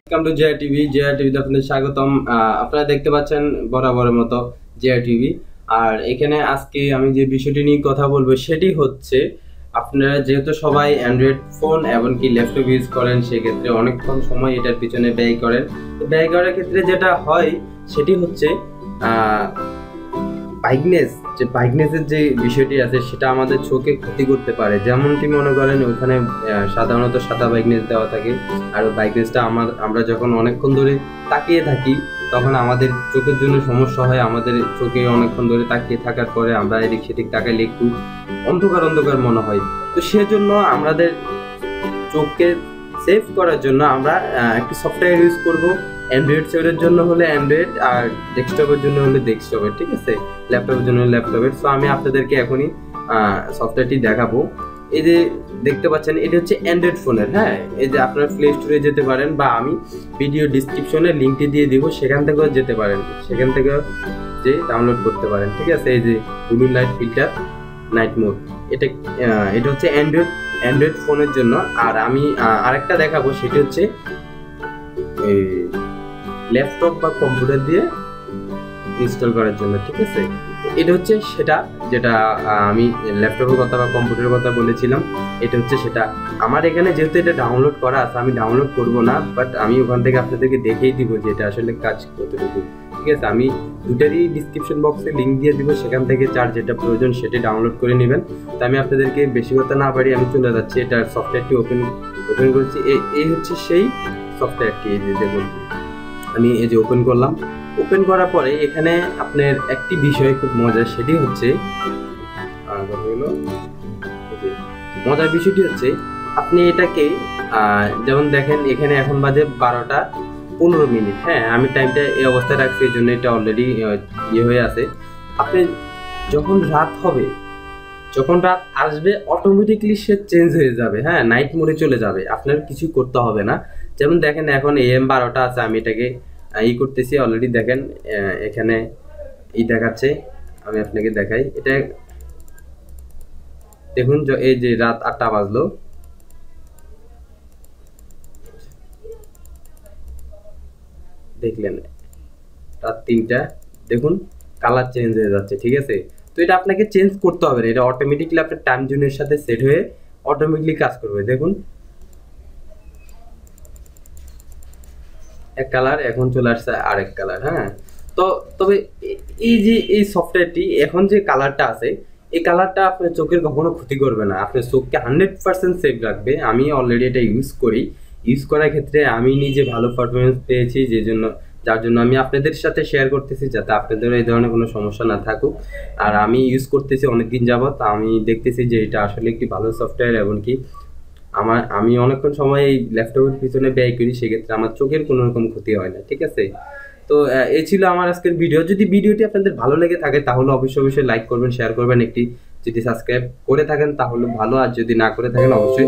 Welcome to JR TV. JR টিভিতে আপনাদের স্বাগতম। আপনারা দেখতে পাচ্ছেন বরাবরের মতো জেআর টিভি। আর এখানে আজকে আমি যে বিষয়টি নিয়ে কথা বলবো সেটি হচ্ছে, আপনারা যেহেতু সবাই অ্যান্ড্রয়েড ফোন এমনকি ল্যাপটপ ইউজ করেন, সেক্ষেত্রে অনেকক্ষণ সময় এটার পিছনে ব্যয় করেন। ব্যয় করার ক্ষেত্রে যেটা হয় সেটি হচ্ছে ব্রাইটনেসের যে বিষয়টি আছে সেটা আমাদের চোখে ক্ষতি করতে পারে। যেমনটি মনে করেন ওখানে সাধারণত সাদা ব্রাইটনেস দেওয়া থাকে, আর ব্রাইটনেসটা আমরা যখন অনেকক্ষণ ধরে তাকিয়ে থাকি তখন আমাদের চোখের জন্য সমস্যা হয়। আমাদের চোখে অনেকক্ষণ ধরে তাকিয়ে থাকার পরে আমরা এদিক সেদিক তাকাইলে একটু অন্ধকার অন্ধকার মনে হয়। তো সেজন্য আমাদের চোখকে সেভ করার জন্য আমরা একটি সফটওয়্যার ইউজ করব। অ্যান্ড্রয়েড সেভের জন্য হলে অ্যান্ড্রয়েড, আর ডেস্কটপের জন্য হলে ডেস্কটপের, ঠিক আছে, ল্যাপটপের জন্য হলে ল্যাপটপের। সো আমি আপনাদেরকে এখনই সফটওয়্যারটি দেখাবো। এই যে দেখতে পাচ্ছেন এটি হচ্ছে অ্যান্ড্রয়েড ফোনের, হ্যাঁ। এই যে আপনার প্লে স্টোরে যেতে পারেন বা আমি ভিডিও ডিসক্রিপশনে লিঙ্কটি দিয়ে দিব, সেখান থেকেও যেতে পারেন, সেখান থেকে যে ডাউনলোড করতে পারেন, ঠিক আছে। এই যে blue light filter night mode, এটা হচ্ছে অ্যান্ড্রয়েড ফোনের জন্য। আর আমি আরেকটা দেখাবো, সেটি হচ্ছে এই ল্যাপটপ বা কম্পিউটার দিয়ে ইনস্টল করার জন্য, ঠিক আছে। এটা হচ্ছে সেটা যেটা আমি ল্যাপটপের কথা বা কম্পিউটারের কথা বলেছিলাম। এটা হচ্ছে সেটা। আমার এখানে যেহেতু এটা ডাউনলোড করা আছে, আমি ডাউনলোড করব না, বাট আমি ওখান থেকে আপনাদেরকে দেখিয়ে দিব যে এটা আসলে কাজ কতটুকু, ঠিক আছে। আমি দুটারই ডিসক্রিপশন বক্সে লিঙ্ক দিয়ে দিব, সেখান থেকে যার যেটা প্রয়োজন সেটা ডাউনলোড করে নেবেন। তো আমি আপনাদেরকে বেশি কথা না পারি আমি চলে যাচ্ছি, এটার সফটওয়্যারটি ওপেন করছি। এই হচ্ছে সেই সফটওয়্যারটি। এই যে দেখুন, আমি এই যে ওপেন করলাম। ওপেন করার পরে এখানে আপনার একটি বিষয় খুব মজার, সেটি হচ্ছে মজার বিষয়টি হচ্ছে আপনি এটাকে যেমন দেখেন এখানে এখন বাজে 12:15, হ্যাঁ। আমি টাইমটা এই অবস্থায় রাখছি, এই জন্য এটা অলরেডি হয়ে আছে। আপনি যখন রাত হবে, যখন রাত আসবে, অটোমেটিকলি সে চেঞ্জ হয়ে যাবে, হ্যাঁ, নাইট মোডে চলে যাবে। আপনার কিছু করতে হবে না। যেমন দেখেন এখন AM 12টা আছে, আমি এটাকে করতেছি অলরেডি। দেখেন এখানে দেখাচ্ছে, আমি আপনাকে দেখাই। এটা দেখুন, এই যে রাত 8টা বাজলো, দেখলেন রাত 3টা, দেখুন কালার চেঞ্জ হয়ে যাচ্ছে, ঠিক আছে। তো এটা আপনাকে চেঞ্জ করতে হবে না, এটা অটোমেটিকলি আপনার টাইম জোনের সাথে সেট হয়ে অটোমেটিকলি কাজ করবে। দেখুন এক কালার, এখন চলে আসছে আরেক কালার, হ্যাঁ। তো তবে এই যে এই সফটওয়্যারটি এখন যে কালারটা আছে, এই কালারটা আপনার চোখের কখনো ক্ষতি করবে না, আপনার চোখকে 100% সেভ রাখবে। আমি অলরেডি এটা ইউজ করার ক্ষেত্রে আমি নিজে ভালো পারফরমেন্স পেয়েছি, যার জন্য আমি আপনাদের সাথে শেয়ার করতেছি, যাতে আপনাদের এই ধরনের কোনো সমস্যা না থাকুক। আর আমি ইউজ করতেছি অনেকদিন যাবত, আমি দেখতেছি যে এটা আসলে একটি ভালো সফটওয়্যার। এমনকি আমি অনেকক্ষণ সময় এই ল্যাপটপের পিছনে ব্যয় করি, সেক্ষেত্রে আমার চোখের কোনো রকম ক্ষতি হয় না, ঠিক আছে। তো এই ছিল আমার আজকের ভিডিও। যদি ভিডিওটি আপনাদের ভালো লেগে থাকে তাহলে অবশ্যই লাইক করবেন, শেয়ার করবেন, একটি যদি সাবস্ক্রাইব করে থাকেন তাহলে ভালো, আর যদি না করে থাকেন অবশ্যই